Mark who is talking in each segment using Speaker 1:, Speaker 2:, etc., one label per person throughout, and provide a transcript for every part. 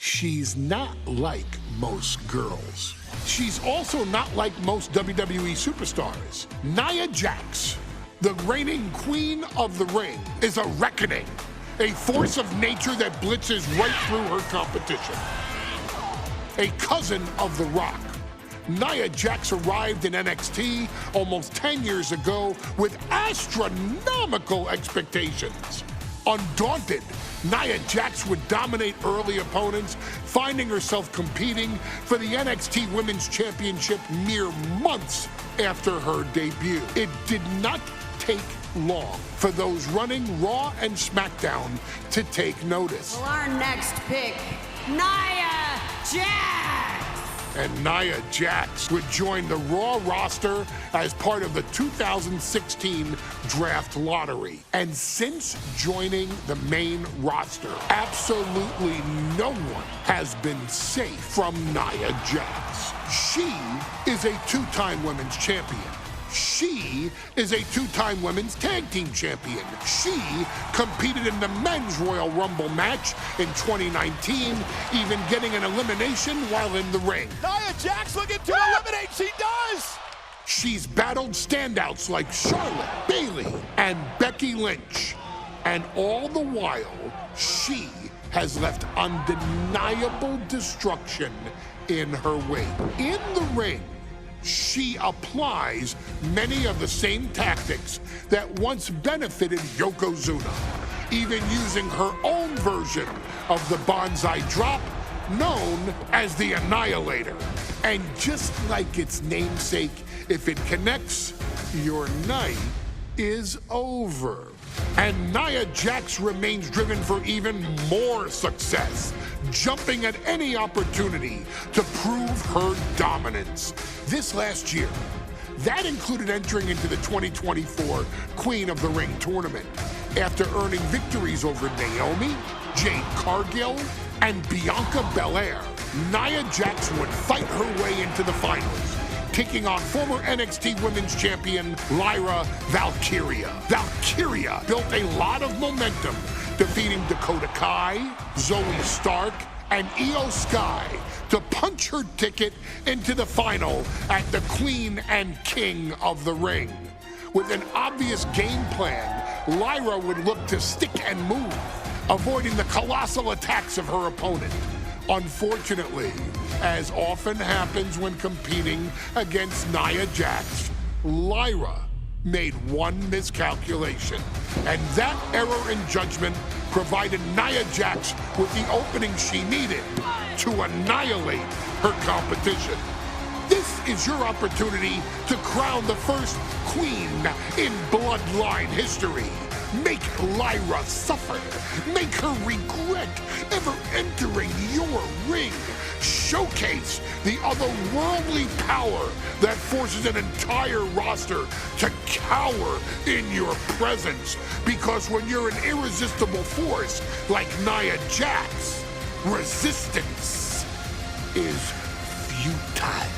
Speaker 1: She's not like most girls. She's also not like most WWE superstars. Nia Jax, the reigning queen of the ring, is a reckoning, a force of nature that blitzes right through her competition. A cousin of The Rock, Nia Jax arrived in NXT almost 10 years ago with astronomical expectations. Undaunted, Nia Jax would dominate early opponents, finding herself competing for the NXT Women's Championship mere months after her debut. It did not take long for those running Raw and SmackDown to take notice.
Speaker 2: Well, our next pick, Nia Jax!
Speaker 1: And Nia Jax would join the Raw roster as part of the 2016 draft lottery. And since joining the main roster, absolutely no one has been safe from Nia Jax. She is a two-time women's champion. She is a two-time women's tag team champion. She competed in the men's Royal Rumble match in 2019, even getting an elimination while in the ring.
Speaker 3: Nia Jax looking to eliminate, she does!
Speaker 1: She's battled standouts like Charlotte, Bayley, and Becky Lynch. And all the while, she has left undeniable destruction in her wake. In the ring, she applies many of the same tactics that once benefited Yokozuna, even using her own version of the Banzai drop, known as the Annihilator. And just like its namesake, if it connects, your night is over. And Nia Jax remains driven for even more success, jumping at any opportunity to prove her dominance. This last year, that included entering into the 2024 Queen of the Ring tournament after earning victories over Naomi, Jade Cargill, and Bianca Belair. Nia Jax would fight her way into the finals, taking on former NXT Women's Champion Lyra Valkyria. Valkyria built a lot of momentum, defeating Dakota Kai, Zoe Stark, and Io Sky to punch her ticket into the final at the Queen and King of the Ring. With an obvious game plan, Lyra would look to stick and move, avoiding the colossal attacks of her opponent. Unfortunately, as often happens when competing against Nia Jax, Lyra made one miscalculation, and that error in judgment provided Nia Jax with the opening she needed to annihilate her competition. This is your opportunity to crown the first queen in Bloodline history. Make Lyra suffer. Make her regret ever entering your ring. Showcase the otherworldly power that forces an entire roster to cower in your presence. Because when you're an irresistible force like Nia Jax, resistance is futile.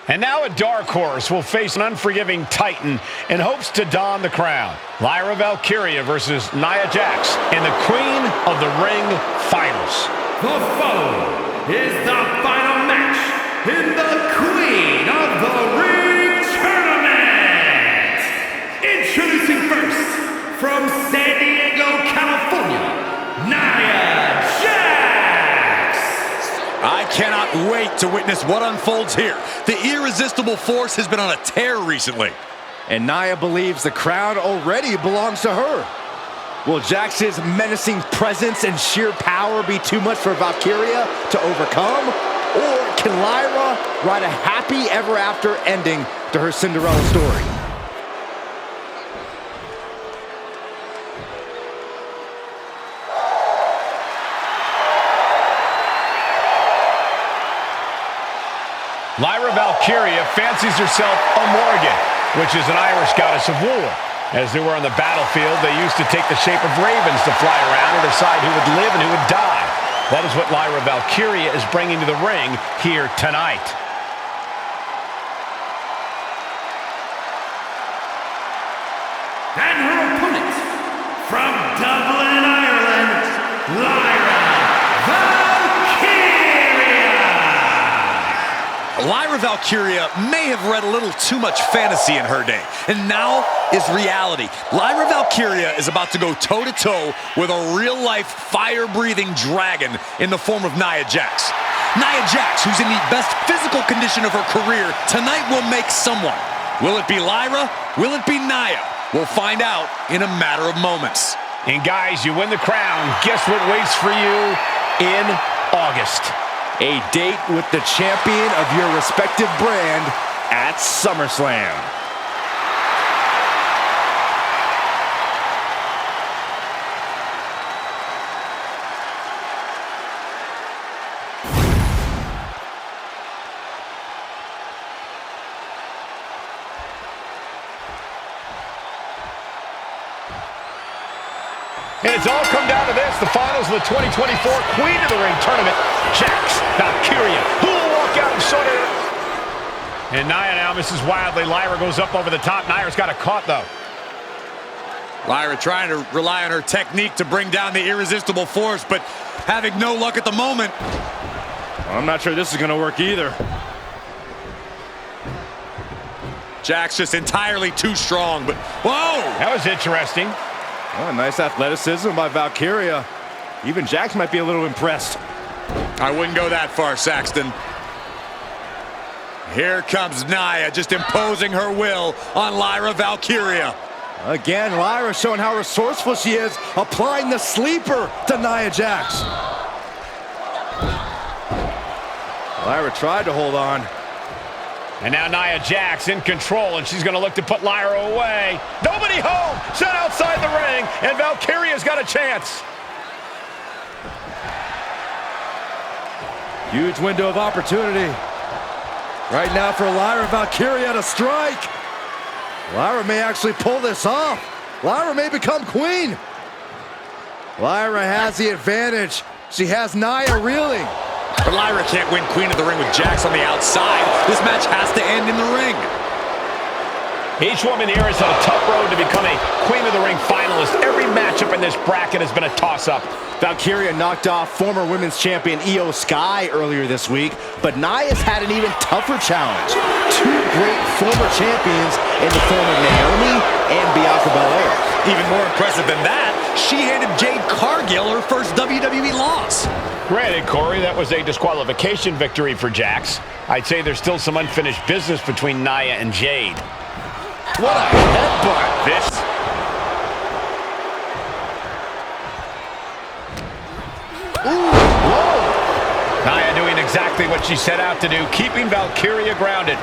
Speaker 4: And now a dark horse will face an unforgiving titan in hopes to don the crown. Lyra Valkyria versus Nia Jax in the Queen of the Ring Finals.
Speaker 5: The following is the final match in the Queen of the Ring Tournament. Introducing first, from San Diego, California, Nia Jax.
Speaker 3: I cannot wait to witness what unfolds here. The irresistible force has been on a tear recently.
Speaker 6: And Nia believes the crown already belongs to her. Will Jax's menacing presence and sheer power be too much for Valkyria to overcome? Or can Lyra write a happy ever after ending to her Cinderella story?
Speaker 4: Lyra Valkyria fancies herself a Morgan, which is an Irish goddess of war. As they were on the battlefield, they used to take the shape of ravens to fly around and decide who would live and who would die. That is what Lyra Valkyria is bringing to the ring here tonight.
Speaker 5: And her opponent, from Dublin, Ireland, Lyra Valkyria!
Speaker 3: Lyra Valkyria may have read a little too much fantasy in her day, and now is reality. Lyra Valkyria is about to go toe-to-toe with a real-life, fire-breathing dragon in the form of Nia Jax. Nia Jax, who's in the best physical condition of her career, tonight will make someone. Will it be Lyra? Will it be Nia? We'll find out in a matter of moments.
Speaker 4: And guys, you win the crown. Guess what waits for you in August?
Speaker 6: A date with the champion of your respective brand at SummerSlam.
Speaker 4: And it's all come down to this, the finals of the 2024 Queen of the Ring tournament. Jax, Valkyria, who will walk out and show her? And Nia now misses wildly. Lyra goes up over the top. Nia's got a caught, though.
Speaker 3: Lyra trying to rely on her technique to bring down the irresistible force, but having no luck at the moment.
Speaker 6: Well, I'm not sure this is going to work either.
Speaker 3: Jax just entirely too strong, but whoa!
Speaker 4: That was interesting.
Speaker 6: Oh, nice athleticism by Valkyria. Even Jax might be a little impressed.
Speaker 3: I wouldn't go that far, Saxton. Here comes Nia, just imposing her will on Lyra Valkyria.
Speaker 6: Again, Lyra showing how resourceful she is, applying the sleeper to Nia Jax. Lyra tried to hold on.
Speaker 4: And now Nia Jax in control, and she's going to look to put Lyra away. Nobody home! Set outside the ring, and Valkyria's got a chance.
Speaker 6: Huge window of opportunity. Right now for Lyra Valkyria to strike. Lyra may actually pull this off. Lyra may become queen. Lyra has the advantage. She has Nia reeling.
Speaker 3: But Lyra can't win Queen of the Ring with Jax on the outside. This match has to end in the ring.
Speaker 4: Each woman here has had a tough road to become a Queen of the Ring finalist. Every matchup in this bracket has been a toss-up.
Speaker 6: Valkyria knocked off former women's champion Io Sky earlier this week, but Nia's had an even tougher challenge. Two great former champions in the form of Naomi and Bianca Belair.
Speaker 3: Even more impressive than that, she handed Jade Cargill her first WWE loss.
Speaker 4: Granted, Corey, that was a disqualification victory for Jax. I'd say there's still some unfinished business between Nia and Jade.
Speaker 3: What a headbutt!
Speaker 4: This.
Speaker 3: Ooh, whoa!
Speaker 4: Nia doing exactly what she set out to do, keeping Valkyria grounded.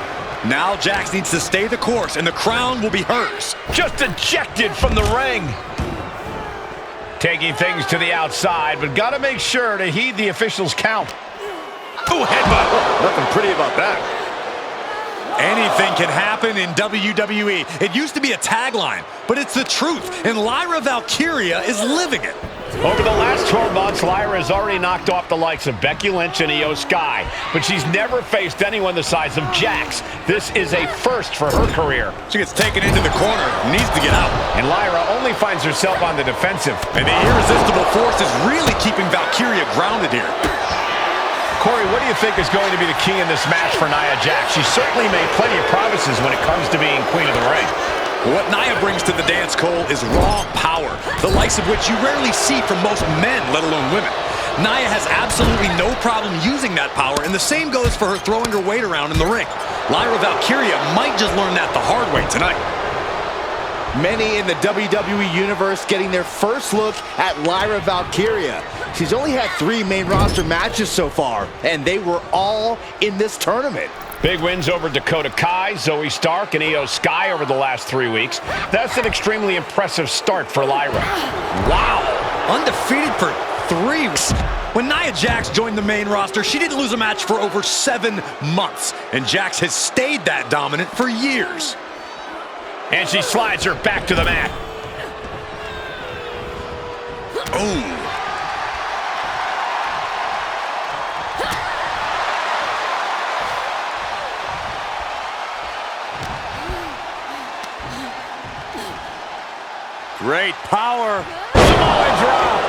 Speaker 3: Now Jax needs to stay the course, and the crown will be hers.
Speaker 4: Just ejected from the ring. Taking things to the outside, but got to make sure to heed the officials' count.
Speaker 3: Ooh, headbutt!
Speaker 6: Nothing pretty about that.
Speaker 3: Anything can happen in WWE. It used to be a tagline, but it's the truth, and Lyra Valkyria is living it.
Speaker 4: Over the last 12 months, Lyra has already knocked off the likes of Becky Lynch and Io Sky, but she's never faced anyone the size of Jax. This is a first for her career.
Speaker 3: She gets taken into the corner, needs to get out.
Speaker 4: And Lyra only finds herself on the defensive.
Speaker 3: And the irresistible force is really keeping Valkyria grounded here.
Speaker 4: Corey, what do you think is going to be the key in this match for Nia Jax? She's certainly made plenty of promises when it comes to being Queen of the Ring.
Speaker 3: What Nia brings to the dance, Cole, is raw power, the likes of which you rarely see from most men, let alone women. Nia has absolutely no problem using that power, and the same goes for her throwing her weight around in the ring. Lyra Valkyria might just learn that the hard way tonight.
Speaker 6: Many in the WWE Universe getting their first look at Lyra Valkyria. She's only had 3 main roster matches so far, and they were all in this tournament.
Speaker 4: Big wins over Dakota Kai, Zoe Stark, and Io Sky over the last 3 weeks. That's an extremely impressive start for Lyra.
Speaker 3: Wow! Undefeated for 3 weeks. When Nia Jax joined the main roster, she didn't lose a match for over 7 months. And Jax has stayed that dominant for years.
Speaker 4: And she slides her back to the mat.
Speaker 3: Ooh.
Speaker 6: Great power.
Speaker 4: Samoan drop.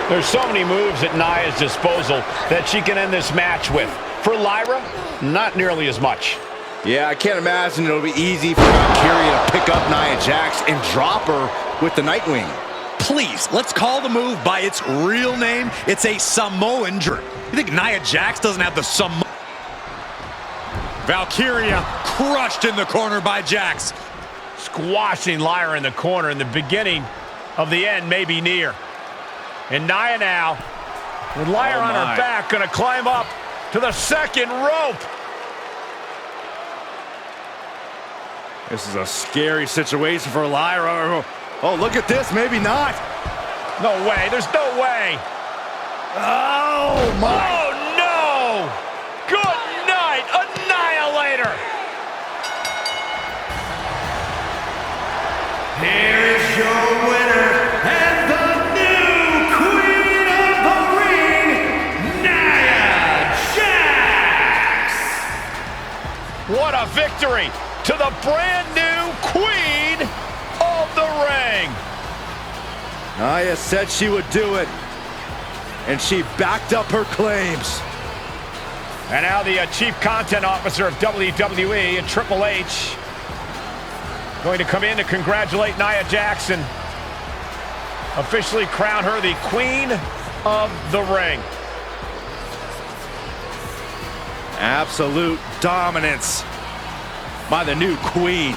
Speaker 4: There's so many moves at Nia's disposal that she can end this match with. For Lyra, not nearly as much.
Speaker 6: Yeah, I can't imagine it'll be easy for Valkyria to pick up Nia Jax and drop her with the Nightwing.
Speaker 3: Please, let's call the move by its real name. It's a Samoan drop. You think Nia Jax doesn't have the Samoan? Valkyria crushed in the corner by Jax.
Speaker 4: Squashing Lyra in the corner, and the beginning of the end may be near. And Nia now, with Lyra on her back, gonna climb up to the second rope.
Speaker 6: This is a scary situation for Lyra. Oh, look at this, maybe not.
Speaker 4: No way, there's no way.
Speaker 6: Oh, my.
Speaker 4: Oh, no! Good night, Annihilator!
Speaker 5: Here is your winner and the new Queen of the Ring, Nia Jax!
Speaker 4: What a victory to the brand new Queen of the Ring!
Speaker 6: Nia said she would do it, and she backed up her claims.
Speaker 4: And now the Chief Content Officer of WWE and Triple H going to come in to congratulate Nia Jax and officially crown her the Queen of the Ring.
Speaker 6: Absolute dominance by the new Queen.